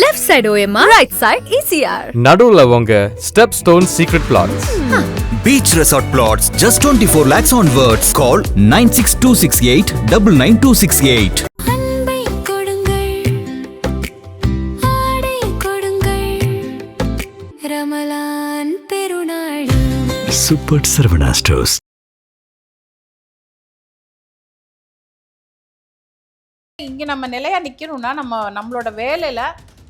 Left side OMR, right side ECR. நடுவுல உங்க step stone secret plots. Beach Resort Plots, just 24 lakhs onwards. Call 96268 99268. Super Saravana Stores. இங்கே நம்ம நிலையா நிற்கணும்னா நம்மளோட வேலையில்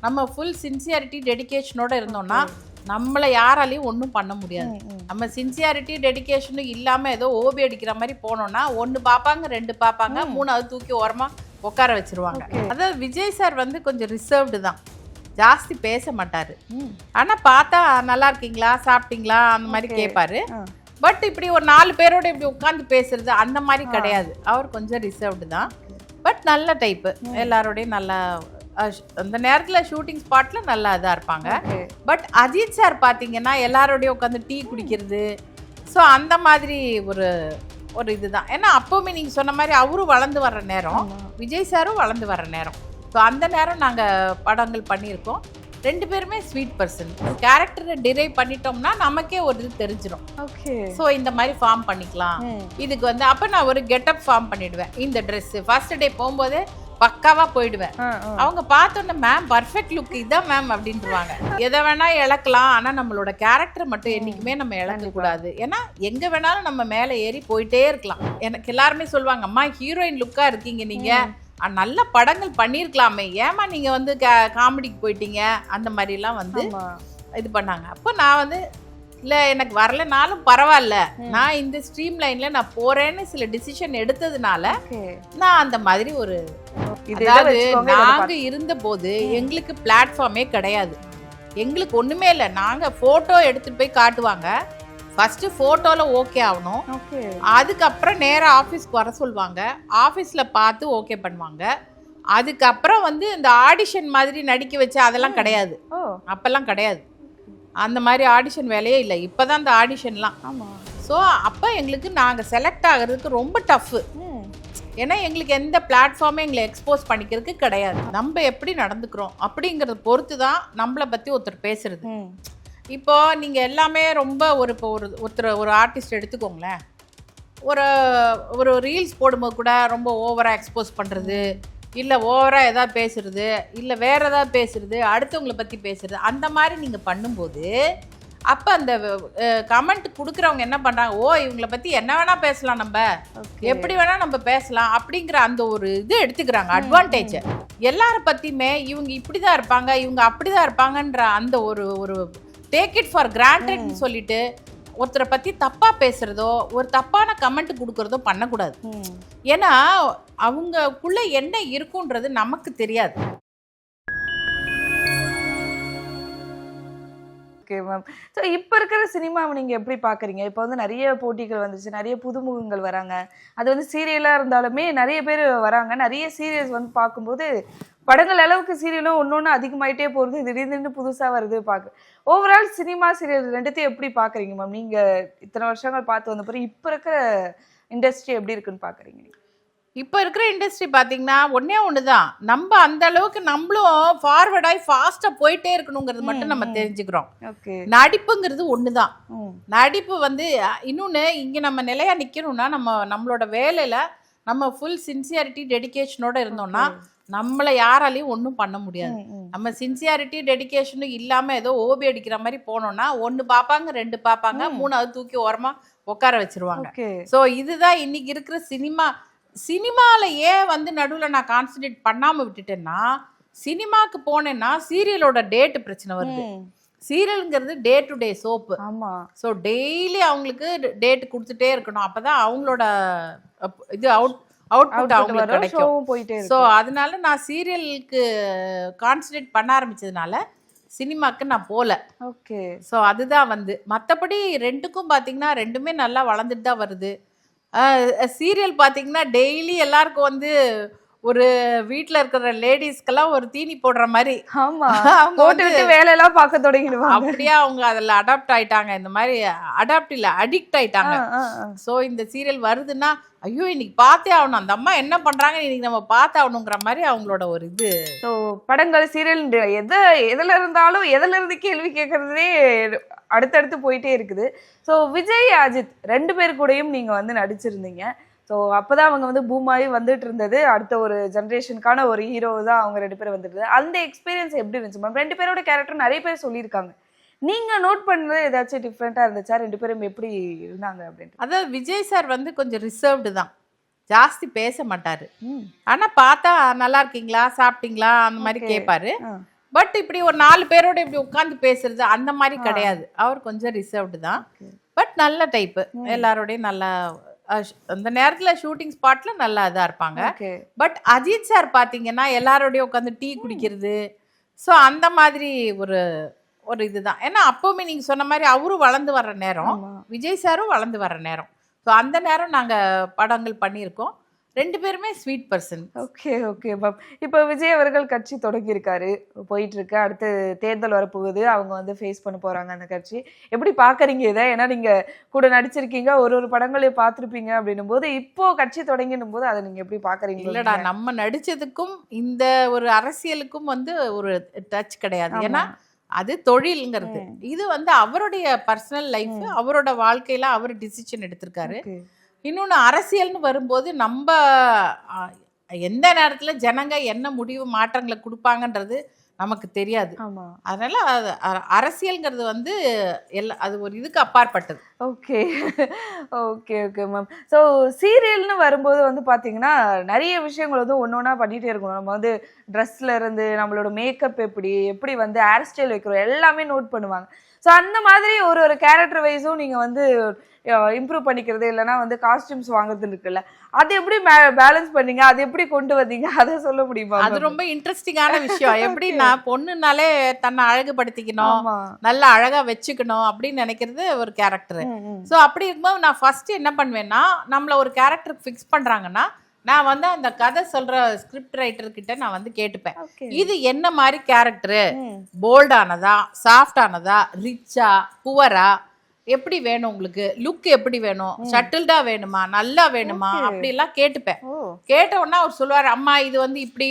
நம்ம ஃபுல் சின்சியாரிட்டி டெடிகேஷனோட இருந்தோம்னா நம்மளை யாராலையும் ஒன்றும் பண்ண முடியாது. நம்ம சின்சியாரிட்டி டெடிகேஷனும் இல்லாமல் ஏதோ ஓபி அடிக்கிற மாதிரி போனோம்னா ஒன்று பார்ப்பாங்க, ரெண்டு பார்ப்பாங்க, மூணாவது தூக்கி ஓரமாக உட்கார வச்சிருவாங்க. அதாவது விஜய் சார் வந்து கொஞ்சம் ரிசர்வ்டு தான், ஜாஸ்தி பேச மாட்டார். ஆனால் பார்த்தா நல்லா இருக்கீங்களா, சாப்பிட்டீங்களா அந்த மாதிரி கேட்பாரு. பட் இப்படி ஒரு 4 பேரோட இப்படி உட்காந்து பேசுறது அந்த மாதிரி கிடையாது. அவர் கொஞ்சம் ரிசர்வ்டு தான், பட் நல்ல டைப்பு. எல்லாரோடையும் நல்லா அந்த நேரத்தில் ஷூட்டிங் ஸ்பாட்டில் நல்லா இதாக இருப்பாங்க. பட் அஜித் சார் பார்த்தீங்கன்னா எல்லாரோடையும் உட்காந்து டீ குடிக்கிறது, ஸோ அந்த மாதிரி ஒரு இதுதான். ஏன்னா அப்போவுமே நீங்கள் சொன்ன மாதிரி அவரும் வளர்ந்து வர்ற நேரம், விஜய் சாரும் வளர்ந்து வர்ற நேரம். ஸோ அந்த நேரம் நாங்கள் படங்கள் பண்ணியிருக்கோம். 2 பேருமே ஸ்வீட் பர்சன். கேரக்டரை டிரைவ் பண்ணிட்டோம்னா நமக்கே ஒரு இது தெரிஞ்சிடும். ஸோ இந்த மாதிரி ஃபார்ம் பண்ணிக்கலாம். இதுக்கு வந்து அப்போ நான் ஒரு கெட்டப் ஃபார்ம் பண்ணிடுவேன். இந்த ட்ரெஸ்ஸு ஃபர்ஸ்ட் டே போகும்போதே பக்காவாக போயிடுவேன். அவங்க பார்த்தோன்னே மேம் பர்ஃபெக்ட் லுக் இதான் மேம் அப்படின்ட்டுருவாங்க. எதை வேணா இழக்கலாம், ஆனால் நம்மளோட கேரக்டர் மட்டும் என்றைக்குமே நம்ம இழக்கக்கூடாது. ஏன்னா எங்கே வேணாலும் நம்ம மேலே ஏறி போயிட்டே இருக்கலாம். எனக்கு எல்லாருமே சொல்லுவாங்க, அம்மா ஹீரோயின் லுக்காக இருக்கீங்க நீங்கள், நல்ல படங்கள் பண்ணியிருக்கலாமே, ஏமா நீங்கள் வந்து காமெடிக்கு போயிட்டீங்க அந்த மாதிரிலாம் வந்து இது பண்ணாங்க. அப்போ நான் வந்து இல்லை எனக்கு வரலனாலும் பரவாயில்ல, நான் இந்த ஸ்ட்ரீம் லைனில் நான் போகிறேன்னு சில டிசிஷன் எடுத்ததுனால நான் அந்த மாதிரி ஒரு, அதாவது நாங்கள் இருந்தபோது எங்களுக்கு பிளாட்ஃபார்மே கிடையாது, எங்களுக்கு ஒன்றுமே இல்லை. நாங்கள் ஃபோட்டோ எடுத்துகிட்டு போய் காட்டுவாங்க. ஃபஸ்ட்டு ஃபோட்டோவில் ஓகே ஆகணும், அதுக்கப்புறம் நேராக ஆஃபீஸ்க்கு வர சொல்லுவாங்க, ஆஃபீஸில் பார்த்து ஓகே பண்ணுவாங்க. அதுக்கப்புறம் வந்து இந்த ஆடிஷன் மாதிரி நடிக்க வச்சு அதெல்லாம் கிடையாது, அப்போல்லாம் கிடையாது. அந்த மாதிரி ஆடிஷன் வேலையே இல்லை. இப்போ தான் அந்த ஆடிஷன்லாம். ஸோ அப்போ எங்களுக்கு நாங்கள் செலக்ட் ஆகிறதுக்கு ரொம்ப டஃப்பு. ஏன்னா எங்களுக்கு எந்த பிளாட்ஃபார்மே எங்களை எக்ஸ்போஸ் பண்ணிக்கிறதுக்கு கிடையாது. நம்ம எப்படி நடந்துக்கிறோம் அப்படிங்கிறத பொறுத்து தான் நம்மளை பற்றி ஒருத்தர் பேசுறது. இப்போ நீங்கள் எல்லாமே ரொம்ப ஒரு ஆர்டிஸ்ட் எடுத்துக்கோங்களேன், ஒரு ரீல்ஸ் போடும்போது கூட ரொம்ப ஓவராக எக்ஸ்போஸ் பண்ணுறது, இல்லை ஓவராக எதாவது பேசுறது, இல்லை வேறு எதாவது பேசுறது, அடுத்தவங்களை பற்றி பேசுறது, அந்த மாதிரி நீங்கள் பண்ணும்போது அப்போ அந்த கமெண்ட் கொடுக்குறவங்க என்ன பண்ணுறாங்க, ஓ இவங்களை பற்றி என்ன வேணால் பேசலாம், நம்ம எப்படி வேணால் நம்ம பேசலாம் அப்படிங்கிற அந்த ஒரு இது எடுத்துக்கிறாங்க, அட்வான்டேஜை. எல்லாரை பற்றியுமே இவங்க இப்படி தான் இருப்பாங்க, இவங்க அப்படி தான் இருப்பாங்கன்ற அந்த ஒரு டேக் இட் ஃபார் கிராண்டட்னு சொல்லிட்டு ஒருத்தரை பற்றி தப்பாக பேசுகிறதோ ஒரு தப்பான கமெண்ட் கொடுக்குறதோ பண்ணக்கூடாது. ஏன்னா அவங்கக்குள்ளே என்ன இருக்குன்றது நமக்கு தெரியாது. Okay ma'am. ஸோ இப்போ இருக்கிற சினிமாவை நீங்கள் எப்படி பார்க்குறீங்க? இப்போ வந்து நிறைய போட்டிகள் வந்துச்சு, நிறைய புதுமுகங்கள் வராங்க. அது வந்து சீரியலாக இருந்தாலுமே நிறைய பேர் வராங்க. நிறைய சீரியல்ஸ் வந்து பார்க்கும்போது படங்கள் அளவுக்கு சீரியலும் ஒன்று அதிகமாயிட்டே போகிறது, திடீர்னு புதுசாக வருது பார்க்க. ஓவரால் சினிமா சீரியல் ரெண்டுத்தையும் எப்படி பார்க்குறீங்க மேம்? நீங்கள் இத்தனை வருஷங்கள் பார்த்து வந்த பிறகு இப்போ இருக்கிற இண்டஸ்ட்ரி எப்படி இருக்குன்னு பார்க்குறீங்க? இப்போ இருக்கிற இண்டஸ்ட்ரி பார்த்தீங்கன்னா ஒன்று தான், நம்ம அந்த அளவுக்கு நம்மளும் ஃபார்வர்டாகி ஃபாஸ்ட்டாக போயிட்டே இருக்கணுங்கிறது மட்டும் நம்ம தெரிஞ்சுக்கிறோம். நடிப்புங்கிறது ஒன்று தான். நடிப்பு வந்து இன்னொன்று, இங்கே நம்ம நிலையாக நிற்கணும்னா நம்மளோட வேலையில் நம்ம ஃபுல் சின்சியாரிட்டி டெடிகேஷனோட இருந்தோம்னா நம்மளை யாராலையும் ஒன்றும் பண்ண முடியாது. நம்ம சின்சியாரிட்டி டெடிகேஷனும் இல்லாமல் ஏதோ ஓபி அடிக்கிற மாதிரி போனோம்னா ஒன்று பார்ப்பாங்க, ரெண்டு பார்ப்பாங்க, மூணாவது தூக்கி ஓரமாக உட்கார வச்சிருவாங்க. ஸோ இதுதான் இன்னைக்கு இருக்கிற சினிமாவில் ஏன் வந்து நடுவில் நான் கான்சன்ட்ரேட் பண்ணாமல் விட்டுட்டேன்னா, சினிமாவுக்கு போனேன்னா சீரியலோட டேட்டு பிரச்சனை வருது. சீரியலுங்கிறது day to day soap. So daily அவங்களுக்கு டேட்டு கொடுத்துட்டே இருக்கணும், அப்போ தான் அவங்களோட இது அவுட்புட் அவங்களுக்கு கிடைக்கும். ஸோ அதனால நான் சீரியலுக்கு கான்சன்ட்ரேட் பண்ண ஆரம்பிச்சதுனால சினிமாவுக்கு நான் போகல. ஸோ அதுதான் வந்து, மற்றபடி ரெண்டுக்கும் பார்த்தீங்கன்னா ரெண்டுமே நல்லா வளர்ந்துட்டு தான் வருது. சீரியல் பார்த்தீங்கன்னா டெய்லி எல்லாருக்கும் வந்து ஒரு வீட்ல இருக்கிற லேடிஸ்க்கெல்லாம் ஒரு தீனி போடுற மாதிரி ஆமா அவங்க போட்டு விட்டு வேலையெல்லாம் பார்க்க தொடங்கிடுவாங்க. அப்படியே அவங்க அதுல அடாப்ட் ஆயிட்டாங்க. இந்த மாதிரி அடாப்ட் இல்ல அடிக்ட் ஆயிட்டாங்க. சோ இந்த சீரியல் வருதுன்னா ஐயோ இன்னைக்கு பார்த்தே ஆகணும், அந்த அம்மா என்ன பண்றாங்க இன்னைக்கு நம்ம பார்த்தே ஆகணுங்கிற மாதிரி அவங்களோட ஒரு இது. ஸோ படங்கள் சீரியல் எதுல இருந்தாலும் எதுல இருந்து கேள்வி கேட்கறதே அடுத்தடுத்து போயிட்டே இருக்குது. ஸோ விஜய் அஜித் 2 பேர் கூடயும் நீங்க வந்து நடிச்சிருந்தீங்க. ஸோ அப்போதான் அவங்க வந்து பூமாயி வந்துட்டு இருந்தது. அடுத்த ஒரு ஜென்ரேஷனுக்கான ஒரு ஹீரோ தான் அவங்க 2 பேரும் வந்துட்டு. அந்த எக்ஸ்பீரியன்ஸ் எப்படி இருந்துச்சு மேம்? 2 பேரோட கேரக்டர் நிறைய பேர் சொல்லியிருக்காங்க. நீங்க நோட் பண்ணது ஏதாச்சும் டிஃப்ரெண்டா இருந்துச்சா? 2 பேரும் எப்படி இருந்தாங்க அப்படின்னு? அதாவது விஜய் சார் வந்து கொஞ்சம் ரிசர்வ்டு தான், ஜாஸ்தி பேச மாட்டாரு. ஆனா பார்த்தா நல்லா இருக்கீங்களா சாப்பிட்டீங்களா அந்த மாதிரி கேட்பாரு. பட் இப்படி ஒரு 4 பேரோட இப்படி உட்காந்து பேசுறது அந்த மாதிரி கிடையாது. அவர் கொஞ்சம் ரிசர்வ்டு தான். பட் நல்ல டைப்பு, எல்லாரோடையும் நல்லா அந்த நேரத்துல ஷூட்டிங் ஸ்பாட்ல நல்லா இதா இருப்பாங்க. பட் அஜித் சார் பாத்தீங்கன்னா எல்லாரோடையும் உட்காந்து டீ குடிக்கிறது, ஸோ அந்த மாதிரி ஒரு இதுதான். ஏன்னா அப்பவுமே நீங்க சொன்ன மாதிரி அவரும் வளர்ந்து வர்ற நேரம், விஜய் சாரும் வளர்ந்து வர்ற நேரம். ஸோ அந்த நேரம் நாங்க படங்கள் பண்ணியிருக்கோம். 2 பேருமே sweet person. Okay okay ma'am. இப்போ விஜய் அவர்கள் கட்சி தொடங்கியிருக்காரு, போயிட்டு இருக்கு. அடுத்து தேர்தல் வரப்போகுது, அவங்க வந்து ஃபேஸ் பண்ண போறாங்க அந்த கட்சி. எப்படி பாக்குறீங்க இதை? ஏன்னா நீங்க கூட நடிச்சிருக்கீங்க, ஒரு படங்களையும் பார்த்துருப்பீங்க அப்படின்னும் போது இப்போ கட்சி தொடங்கினும் போது அதை நீங்க எப்படி பாக்குறீங்க? இல்லடா, நம்ம நடிச்சதுக்கும் இந்த ஒரு அரசியலுக்கும் வந்து ஒரு டச் கிடையாது. ஏன்னா அது தொழில்ங்கிறது. இது வந்து அவருடைய பர்சனல் லைஃப், அவரோட வாழ்க்கையில அவர் டிசிஷன் எடுத்திருக்காரு. இன்னொன்று அரசியல்னு வரும்போது நம்ம எந்த நேரத்தில் ஜனங்க என்ன முடிவு மாற்றங்களை கொடுப்பாங்கன்றது நமக்கு தெரியாது. அதனால அரசியல்ங்கிறது வந்து அது ஒரு இதுக்கு அப்பாற்பட்டது. Okay okay okay ma'am. So சீரியல்னு வரும்போது வந்து பார்த்தீங்கன்னா நிறைய விஷயங்கள் வந்து ஒன்று ஒன்றா பண்ணிகிட்டே இருக்கணும். நம்ம வந்து ட்ரெஸ்ல இருந்து நம்மளோட மேக்கப் எப்படி வந்து ஹேர் ஸ்டைல் வைக்கிறோம் எல்லாமே நோட் பண்ணுவாங்க. ஸோ அந்த மாதிரி ஒரு கேரக்டர் வைஸும் நீங்கள் வந்து இம்ப்ரூவ் பண்ணிக்கிறது, இல்லைன்னா வந்து காஸ்டியூம்ஸ் வாங்குறது இருக்குல்ல, அது எப்படி பேலன்ஸ் பண்ணீங்க? அது எப்படி கொண்டு வந்தீங்க? அதை சொல்ல முடியுமா? அது ரொம்ப இன்ட்ரெஸ்டிங்கான விஷயம். எப்படின்னா பொண்ணுனாலே தன்னை அழகுபடுத்திக்கணும், நல்லா அழகா வச்சுக்கணும் அப்படின்னு நினைக்கிறது ஒரு கேரக்டர். ஸோ அப்படி இருக்கும்போது நான் ஃபர்ஸ்ட் என்ன பண்ணுவேன்னா, நம்மள ஒரு கேரக்டருக்கு ஃபிக்ஸ் பண்றாங்கன்னா நான் வந்து அந்த கதை சொல்ற ஸ்கிரிப்ட் ரைட்டர் கிட்ட நான் வந்து கேட்டுப்பேன், இது என்ன மாதிரி கேரக்டரு, போல்டானதா, சாஃப்டானதா, ரிச்சா, புவரா, எப்படி வேணும் உங்களுக்கு, லுக் எப்படி வேணும், ஷட்டில்டா வேணுமா, நல்லா வேணுமா, அப்படி எல்லாம் கேட்டுப்பேன். கேட்ட உடனே அவர் சொல்லுவார், அம்மா இது வந்து இப்படி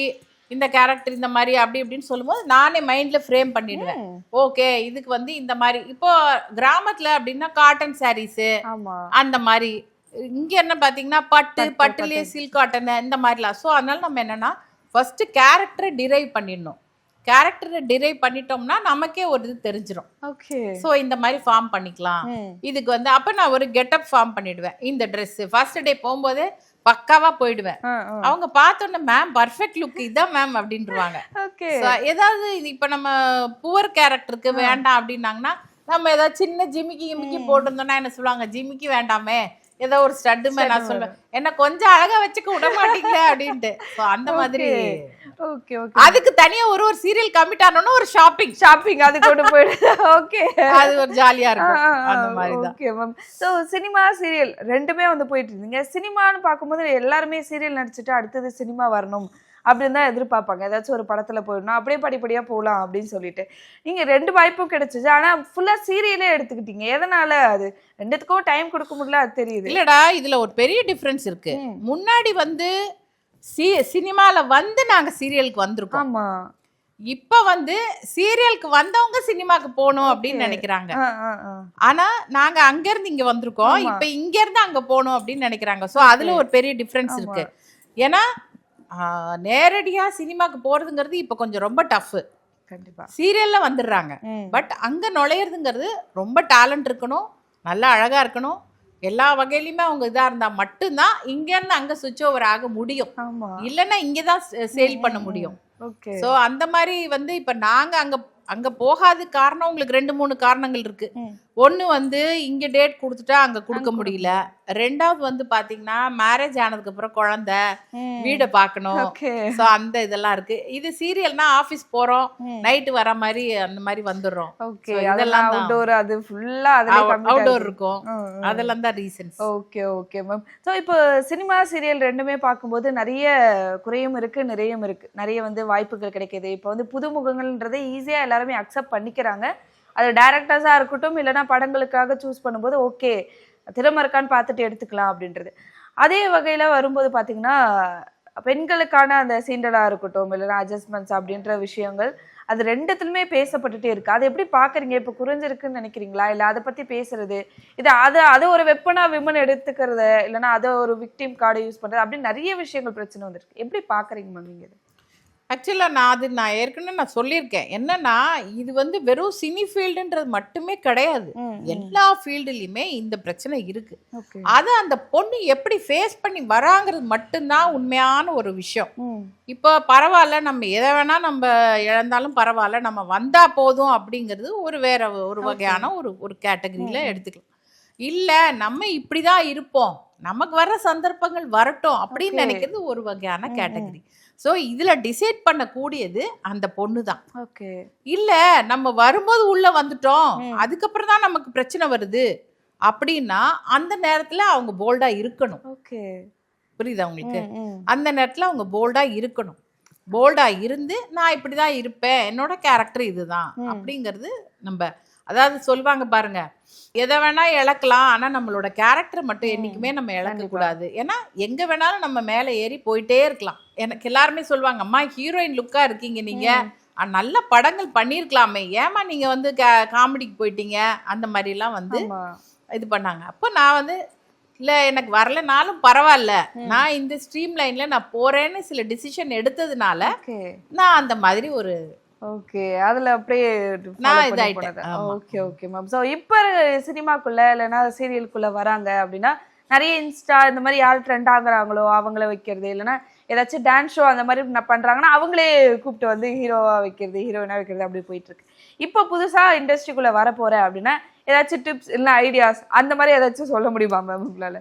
இந்த கேரக்டர் இந்த மாதிரி அப்படி இப்படின்னு சொல்லும்போது நானே மைண்ட்ல ஃப்ரேம் பண்ணிடுவேன். ஓகே இதுக்கு வந்து இந்த மாதிரி, இப்போ கிராமத்துல அப்படின்னா காட்டன் சாரீஸ் அந்த மாதிரி, இங்க என்ன பாத்தீங்கன்னா பட்டுலயே சில்க் காட்டன் இந்த மாதிரிலாம். ஸோ அதனால நம்ம என்னன்னா ஃபர்ஸ்ட் கேரக்டரை டிரைவ் பண்ணிடணும். கேரக்டரை டிரைவ் பண்ணிட்டோம்னா நமக்கே ஒரு இது தெரிஞ்சிடும். ஓகே ஸோ இந்த மாதிரி ஃபார்ம் பண்ணிக்கலாம். இதுக்கு வந்து அப்போ நான் ஒரு கெட்டப் ஃபார்ம் பண்ணிடுவேன். இந்த ட்ரெஸ் ஃபர்ஸ்ட் டே போகும்போதே பக்காவா போயிடுவேன். அவங்க பார்த்தோன்னே மேம் பர்ஃபெக்ட் லுக் இதான் மேம் அப்படின்ட்டுருவாங்க. ஏதாவது இப்ப நம்ம புவர் கேரக்டருக்கு வேண்டாம் அப்படின்னாங்கன்னா நம்ம ஏதாவது சின்ன ஜிமிக்கி போட்டிருந்தோம்னா என்ன சொல்லுவாங்க, ஜிமிக்கி வேண்டாமே ஏதோ ஒரு ஸ்டட்டு மேன். நான் சொல்லுவேன் என்ன கொஞ்சம் அழகா வச்சுக்க விட மாட்டீங்களே அப்படின்ட்டு. அந்த மாதிரி ஓகே ஓகே. அதுக்கு தனியா ஒரு சீரியல் கமிட் ஆனோம்னா ஒரு ஷாப்பிங் அது கொண்டு போயிடுது. ஓகே அது ஒரு ஜாலியா இருக்கும் அந்த மாதிரி தான். Okay ma'am. So cinema serial 2மே வந்து போயிட்டு இருந்தீங்க. சினிமான்னு பார்க்கும்போது எல்லாருமே சீரியல் நடிச்சுட்டு அடுத்தது சினிமா வரணும் அப்படின்னு தான் எதிர்பார்ப்பாங்க. ஏதாச்சும் ஒரு படத்துல போயிடணும், அப்படியே படிப்படியா போகலாம் அப்படின்னு சொல்லிட்டு நீங்க 2 வாய்ப்பும் கிடைச்சிச்சு. ஆனா ஃபுல்லா சீரியலே எடுத்துக்கிட்டீங்க. எதனால? அது 2த்துக்கும் டைம் கொடுக்க முடியல, அது தெரியுது. இல்லடா, இதுல ஒரு பெரிய டிஃபரன்ஸ் இருக்கு. முன்னாடி வந்து சினிமால வந்து நாங்க சீரியலுக்கு வந்திருக்கோம். ஆமா. இப்ப வந்து சீரியலுக்கு வந்தவங்க சினிமாக்கு போகணும் அப்படின்னு நினைக்கிறாங்க. ஆனா நாங்க அங்க இருந்து இங்க வந்திருக்கோம், இப்ப இங்க இருந்து அங்க போகணும் அப்படின்னு நினைக்கிறாங்க. சோ அதுல ஒரு பெரிய டிஃபரன்ஸ் இருக்கு. ஏன்னா நேரடியா சினிமாக்கு போறதுங்கிறது இப்ப கொஞ்சம் ரொம்ப டஃப். கண்டிப்பா சீரியல்ல வந்துடுறாங்க. பட் அங்க நுழையிறதுங்கிறது ரொம்ப டேலண்ட் இருக்கணும், நல்லா அழகா இருக்கணும், எல்லா வகையிலுமே அவங்க இதா இருந்தா மட்டும்தான் இங்க இருந்து அங்க சுவிட்ச் ஓவர் ஆக முடியும். இல்லைன்னா இங்கதான் சேல் பண்ண முடியும். சோ அந்த மாதிரி வந்து இப்ப நாங்க அங்க போகாத காரணம் உங்களுக்கு 2-3 காரணங்கள் இருக்கு. ஒண்ணு வந்து இங்க டேட் கொடுத்துட்டா அங்க கொடுக்க முடியல. ரெண்டாவது வந்து பாத்தீங்கன்னா மேரேஜ் ஆனதுக்கு அப்புறம் குழந்தை, வீட பார்க்கணும். ஓகே. சோ அந்த இதெல்லாம் இருக்கு. இது சீரியல்னா ஆபீஸ் போறோம், நைட் வர மாதிரி அந்த மாதிரி வந்துடுறோம். ஓகே. So அதெல்லாம் இதெல்லாம் தான் அவுட்டோர், அது ஃபுல்லா அதுல அவுட்டோர் இருக்கும். அதெல்லாம் தான் reasons. Okay okay ma'am. So இப்போ சினிமா சீரியல் ரெண்டுமே பார்க்கும்போது நிறைய குறையும் இருக்கு, நிறையும் இருக்கு. நிறைய வந்து வாய்ப்புகள் கிடைக்குது. இப்போ வந்து புதுமுகங்கள்ன்றதை ஈஸியா எல்லாருமே அக்செப்ட் பண்ணிக்கிறாங்க. அது டைரக்டர்ஸா இருக்கட்டும், இல்லைன்னா படங்களுக்காக சூஸ் பண்ணும்போது ஓகே திறமை இருக்கான்னு பார்த்துட்டு எடுத்துக்கலாம் அப்படின்றது. அதே வகையில வரும்போது பாத்தீங்கன்னா பெண்களுக்கான அந்த சீண்டலா இருக்கட்டும், இல்லைன்னா அட்ஜஸ்ட்மெண்ட்ஸ் அப்படின்ற விஷயங்கள் அது ரெண்டுத்துலயுமே பேசப்பட்டுட்டே இருக்கு. அதை எப்படி பாக்குறீங்க? இப்ப குறைஞ்சிருக்குன்னு நினைக்கிறீங்களா, இல்ல அதை பத்தி பேசுறது, இது அதை ஒரு வெப்பனா விமன் எடுத்துக்கிறது, இல்லைன்னா அதை ஒரு விக்டிம் கார்டை யூஸ் பண்றது, அப்படின்னு நிறைய விஷயங்கள் பிரச்சனை வந்திருக்கு. எப்படி பாக்குறீங்க மேம் நீங்க? ஆக்சுவலாக நான் ஏற்கனவே சொல்லியிருக்கேன். என்னன்னா இது வந்து வெறும் சினி ஃபீல்டுன்றது மட்டுமே கிடையாது. எல்லா ஃபீல்டுலையுமே இந்த பிரச்சனை இருக்கு. அதை அந்த பொண்ணு எப்படி ஃபேஸ் பண்ணி வராங்கிறது மட்டும்தான் உண்மையான ஒரு விஷயம். இப்போ பரவாயில்ல, நம்ம எதை வேணா நம்ம இழந்தாலும் பரவாயில்ல, நம்ம வந்தா போதும் அப்படிங்கிறது ஒரு வேற ஒரு வகையான ஒரு கேட்டகரியில எடுத்துக்கலாம். இல்லை நம்ம இப்படிதான் இருப்போம், நமக்கு வர சந்தர்ப்பங்கள் வரட்டும் அப்படின்னு நினைக்கிறது ஒரு வகையான கேட்டகரி. ஸோ இதில் டிசைட் பண்ணக்கூடியது அந்த பொண்ணு தான். ஓகே. இல்லை நம்ம வரும்போது உள்ள வந்துட்டோம், அதுக்கப்புறம் தான் நமக்கு பிரச்சனை வருது அப்படின்னா அந்த நேரத்தில் அவங்க போல்டா இருக்கணும். ஓகே. புரியுதா உங்களுக்கு? அந்த நேரத்தில் அவங்க போல்டா இருக்கணும். போல்டா இருந்து நான் இப்படிதான் இருப்பேன், என்னோட கேரக்டர் இதுதான் அப்படிங்கிறது. நம்ம அதாவது சொல்லுவாங்க பாருங்க, எதை வேணா இழக்கலாம், ஆனா நம்மளோட கேரக்டர் மட்டும் என்னைக்குமே நம்ம இழக்க கூடாது. ஏன்னா எங்க வேணாலும் நம்ம மேல ஏறி போயிட்டே இருக்கலாம். எனக்கு எல்லாருமே சொல்லுவாங்க, அம்மா ஹீரோயின் லுக்கா இருக்கீங்க நீங்க, நல்ல படங்கள் பண்ணிருக்கலாமே, ஏமா நீங்க வந்து காமெடிக்கு போயிட்டீங்க, அந்த மாதிரி எல்லாம் வந்து இது பண்ணாங்க. அப்போ நான் வந்து இல்ல எனக்கு வரலனாலும் பரவாயில்ல, நான் இந்த ஸ்ட்ரீம் லைன்ல நான் போறேன்னு சில டிசிஷன் எடுத்ததுனால நான் அந்த மாதிரி ஒரு ஓகே அதுல அப்படியே நான் இதாயிட்டேன். Okay okay ma'am. ஸோ இப்போ சினிமாக்குள்ள இல்லைன்னா சீரியலுக்குள்ள வராங்க அப்படின்னா நிறைய இன்ஸ்டா இந்த மாதிரி யார் ட்ரெண்ட் ஆகுறாங்களோ அவங்கள வைக்கிறது, இல்லைன்னா ஏதாச்சும் டான்ஸ் ஷோ அந்த மாதிரி பண்றாங்கன்னா அவங்களே கூப்பிட்டு வந்து ஹீரோவா வைக்கிறது, ஹீரோயினா வைக்கிறது, அப்படி போயிட்டு இருக்கு. இப்போ புதுசா இண்டஸ்ட்ரிக்குள்ள வர போறேன் அப்படின்னா ஏதாச்சும் டிப்ஸ் இல்ல ஐடியாஸ் அந்த மாதிரி ஏதாச்சும் சொல்ல முடியுமா மேம் உங்களால?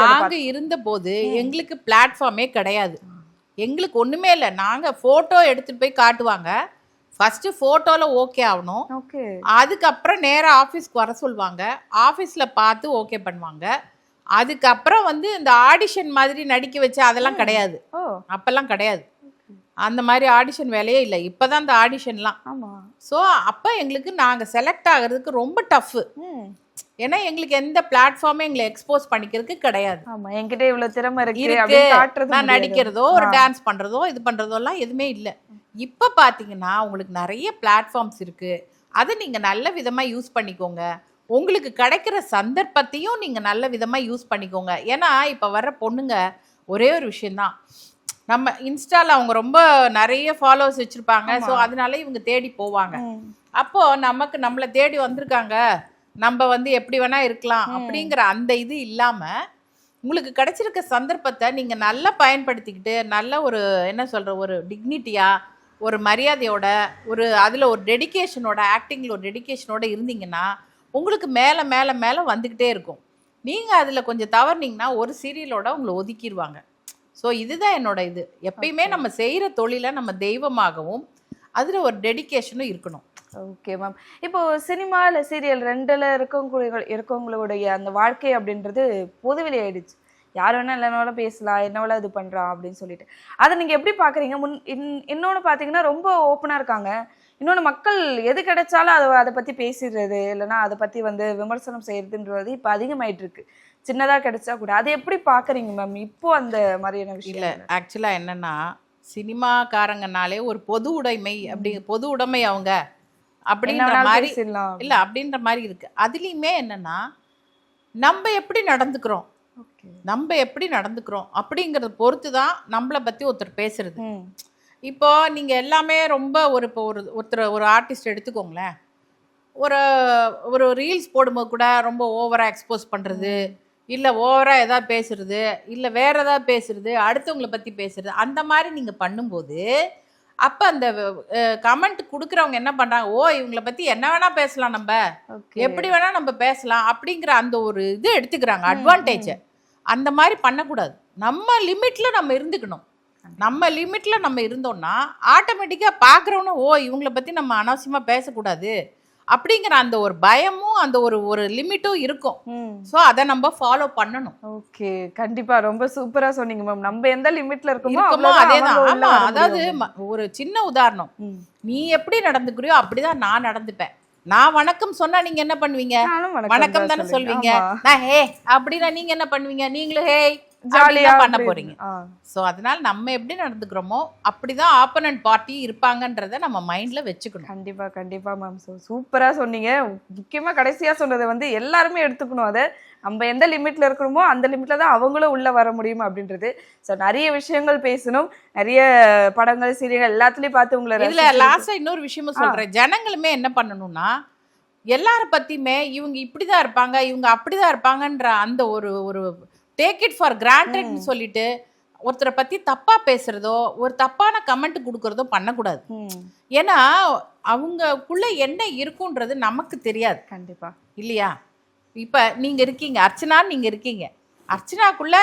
நாங்க இருந்த போது எங்களுக்கு பிளாட்ஃபார்மே கிடையாது, எங்களுக்கு ஒண்ணுமே இல்லை. நாங்க போட்டோ எடுத்துட்டு போய் காட்டுவாங்க, ஃபர்ஸ்ட் போட்டோல ஓகே ஆகணும், அதுக்கப்புறம் நேரா ஆஃபீஸ்க்கு வர சொல்லுவாங்க, ஆஃபீஸ்ல பார்த்து ஓகே பண்ணுவாங்க, அதுக்கப்புறம் வந்து இந்த ஆடிஷன் மாதிரி நடிக்க வச்சு அதெல்லாம் கிடையாது, அப்பெல்லாம் கிடையாது. அந்த மாதிரி ஆடிஷன் வேலையே இல்லை, இப்போதான் இந்த ஆடிஷன்லாம். ஸோ அப்போ எங்களுக்கு நாங்கள் செலக்ட் ஆகிறதுக்கு ரொம்ப டஃப்பு. ஏன்னா எங்களுக்கு எந்த பிளாட்ஃபார்மே எங்களை எக்ஸ்போஸ் பண்ணிக்கிறதுக்கு கிடையாது. என்கிட்ட இவ்வளவு திறமை இருக்கு, நான் நடிக்கிறதோ ஒரு டான்ஸ் பண்றதோ இது பண்றதோ எல்லாம் எதுவுமே இல்லை. இப்ப பாத்தீங்கன்னா உங்களுக்கு நிறைய பிளாட்ஃபார்ம்ஸ் இருக்கு, அதை நீங்க நல்ல விதமா யூஸ் பண்ணிக்கோங்க, உங்களுக்கு கிடைக்கிற சந்தர்ப்பத்தையும் நீங்க நல்ல விதமா யூஸ் பண்ணிக்கோங்க. ஏன்னா இப்ப வர்ற பொண்ணுங்க ஒரே ஒரு விஷயம்தான், நம்ம இன்ஸ்டால அவங்க ரொம்ப நிறைய ஃபாலோவர்ஸ் வச்சிருப்பாங்க, ஸோ அதனால இவங்க தேடி போவாங்க. அப்போ நம்மளை தேடி வந்திருக்காங்க, நம்ம வந்து எப்படி வேணா இருக்கலாம் அப்படிங்கிற அந்த இது இல்லாம உங்களுக்கு கிடைச்சிருக்க சந்தர்ப்பத்தை நீங்க நல்லா பயன்படுத்திக்கிட்டு நல்ல ஒரு என்ன சொல்ற ஒரு டிக்னிட்டியா ஒரு மரியாதையோட ஒரு அதுல ஒரு டெடிகேஷனோட ஆக்டிங்ல ஒரு டெடிகேஷனோட இருந்தீங்கன்னா உங்களுக்கு மேல மேல மேல வந்துகிட்டே இருக்கும். நீங்க அதுல கொஞ்சம் தவறுனீங்கன்னா ஒரு சீரியலோட உங்களை ஒதுக்கிடுவாங்க. ஸோ இதுதான் என்னோட இது. எப்பயுமே நம்ம செய்யற தொழிலை நம்ம தெய்வமாகவும் அதுல ஒரு டெடிகேஷனும் இருக்கணும். Okay ma'am. இப்போ சினிமா இல்லை சீரியல் ரெண்டுல இருக்கவங்களுடைய அந்த வாழ்க்கை அப்படின்றது பொதுவெளி ஆயிடுச்சு, யார் வேணா இல்லைனாலும் பேசலாம், என்ன வேணா இது பண்றான் அப்படின்னு சொல்லிட்டு. அதை நீங்க எப்படி பாக்குறீங்க? இன்னொன்னு பாத்தீங்கன்னா ரொம்ப ஓப்பனா இருக்காங்க, இன்னொன்று மக்கள் எது கிடைச்சாலும் அதை பத்தி பேசிடுறது, இல்லைன்னா அதை பத்தி வந்து விமர்சனம் செய்யறதுன்றது இப்போ அதிகமாயிட்டு இருக்கு, சின்னதா கிடைச்சா கூட. அதை எப்படி பாக்குறீங்க மேம் இப்போ அந்த மாதிரியான விஷயம்? இல்லை ஆக்சுவலா என்னன்னா சினிமாக்காரங்கனாலே ஒரு பொது உடைமை, அப்படி பொது உடைமை அவங்க அப்படின்ற மாதிரி இல்ல அப்படின்ற மாதிரி இருக்கு. அதுலயுமே என்னன்னா நம்ம எப்படி நடந்துக்கிறோம் அப்படிங்கறத பொறுத்து தான் நம்மளை பத்தி ஒருத்தர் பேசுறது. இப்போ நீங்க எல்லாமே ரொம்ப ஒரு ஆர்டிஸ்ட் எடுத்துக்கோங்களேன், ஒரு ரீல்ஸ் போடும்போது கூட ரொம்ப ஓவரா எக்ஸ்போஸ் பண்றது, இல்ல ஓவரா ஏதாவது பேசுறது, இல்ல வேற ஏதாவது பேசுறது, அடுத்தவங்களை பத்தி பேசுறது, அந்த மாதிரி நீங்க பண்ணும்போது அப்ப அந்த கமெண்ட் கொடுக்குறவங்க என்ன பண்றாங்க, ஓ இவங்களை பத்தி என்ன வேணா பேசலாம், நம்ம Okay. எப்படி வேணா நம்ம பேசலாம் அப்படிங்கிற அந்த ஒரு இது எடுத்துக்கிறாங்க, அட்வான்டேஜ். அந்த மாதிரி பண்ணக்கூடாது. நம்ம லிமிட்ல நம்ம இருந்துக்கணும். நம்ம லிமிட்ல நம்ம இருந்தோம்னா ஆட்டோமேட்டிக்கா பாக்குறவன ஓ இவங்களை பத்தி நம்ம அனாவசியமா பேசக்கூடாது அப்படிங்கிற அந்த ஒரு பயமும் அந்த ஒரு லிமிட்டும் இருக்கும். ஸோ அதை நம்ம ஃபாலோ பண்ணணும். ஓகே, கண்டிப்பா ரொம்ப சூப்பரா சொன்னீங்க மேம். நம்ம எந்த லிமிட்ல இருக்கோமோ அதேதான். ஆமா, அதாவது ஒரு சின்ன உதாரணம், நீ எப்படி நடந்துக்கிறியோ அப்படிதான் நான் நடந்துப்பேன். நான் வணக்கம் சொன்னா நீங்க என்ன பண்ணுவீங்க, வணக்கம் தானே சொல்வீங்க. நான் ஹே அப்படின்னா நீங்க என்ன பண்ணுவீங்க, நீங்களும் ஹே ஜாலியா பண்ண போறீங்க. சோ அதனால நம்ம எப்படி நடந்துக்கிறோமோ அப்படிதான் ஆப்போனன்ட் பார்ட்டி இருப்பாங்கன்றத நம்ம மைண்ட்ல வச்சுக்கணும். கண்டிப்பா கண்டிப்பா மேம். சூப்பரா சொன்னீங்க. முக்கியமா கடைசியா சொன்னதை வந்து எல்லாருமே எடுத்துக்கணும். அதை நம்ம எந்த லிமிட்ல இருக்கணுமோ அந்த லிமிட்ல தான் அவங்களும் உள்ள வர முடியும் அப்படின்றது. ஸோ நிறைய விஷயங்கள் பேசணும், நிறைய படங்கள் சீரியல் எல்லாத்துலயும் பார்த்து உங்களை இதுல லாஸ்டா இன்னொரு விஷயமும் சொல்றேன். ஜனங்களுமே என்ன பண்ணணும்னா எல்லார பத்தியுமே இவங்க இப்படிதான் இருப்பாங்க இவங்க அப்படிதான் இருப்பாங்கன்ற அந்த ஒரு டேக் இட் ஃபார் கிராண்டட்னு சொல்லிட்டு ஒருத்தரை பத்தி தப்பா பேசுறதோ ஒரு தப்பான கமெண்ட் கொடுக்கறதோ பண்ணக்கூடாது. ஏன்னா அவங்கக்குள்ள என்ன இருக்குன்றது நமக்கு தெரியாது. கண்டிப்பா இல்லையா? இப்ப நீங்க இருக்கீங்க, அர்ச்சனான்னு நீங்க இருக்கீங்க, அர்ச்சனாக்குள்ள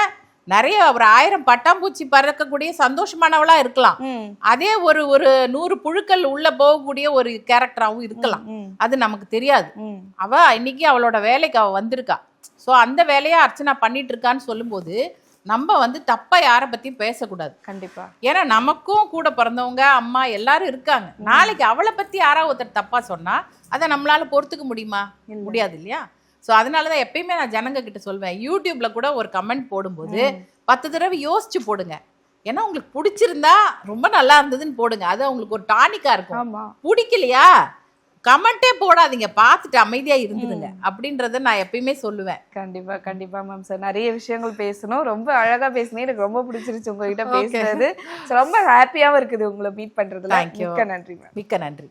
நிறைய ஒரு 1000 பட்டாம்பூச்சி பறக்கக்கூடிய சந்தோஷமானவளா இருக்கலாம். அதே ஒரு 100 புழுக்கள் உள்ள போகக்கூடிய ஒரு கேரக்டராகவும் இருக்கலாம். அது நமக்கு தெரியாது. அவ இன்னைக்கு அவளோட வேலைக்கு அவ வந்திருக்கா. ஸோ அந்த வேலையை அர்ச்சனா பண்ணிட்டு இருக்கான்னு சொல்லும்போது நம்ம வந்து தப்பா யாரை பத்தியும் பேசக்கூடாது. கண்டிப்பா. ஏன்னா நமக்கும் கூட பிறந்தவங்க அம்மா எல்லாரும் இருக்காங்க. நாளைக்கு அவளை பத்தி யாராவது ஒருத்தர் தப்பா சொன்னா அதை நம்மளால பொறுத்துக்க முடியுமா? முடியாது இல்லையா? ஸோ அதனாலதான் எப்பயுமே நான் ஜனங்க கிட்ட சொல்வேன், யூடியூப்ல கூட ஒரு கமெண்ட் போடும்போது 10 தடவை யோசிச்சு போடுங்க. ஏன்னா உங்களுக்கு பிடிச்சிருந்தா ரொம்ப நல்லா இருந்ததுன்னு போடுங்க, அது உங்களுக்கு ஒரு டானிக்கா இருக்கும். பிடிக்கலையா கமெண்டே போடாதீங்க, பார்த்துட்டு அமைதியா இருந்துடுங்க அப்படின்றத நான் எப்பயுமே சொல்லுவேன். கண்டிப்பா கண்டிப்பா மேம். சார் நிறைய விஷயங்கள் பேசணும், ரொம்ப அழகா பேசுனீங்க, எனக்கு ரொம்ப பிடிச்சிருச்சு உங்ககிட்ட பேசுறது. ரொம்ப ஹாப்பியாவும் இருக்குது உங்களை மீட் பண்றதுல. மிக்க நன்றி மேம். மிக்க நன்றி.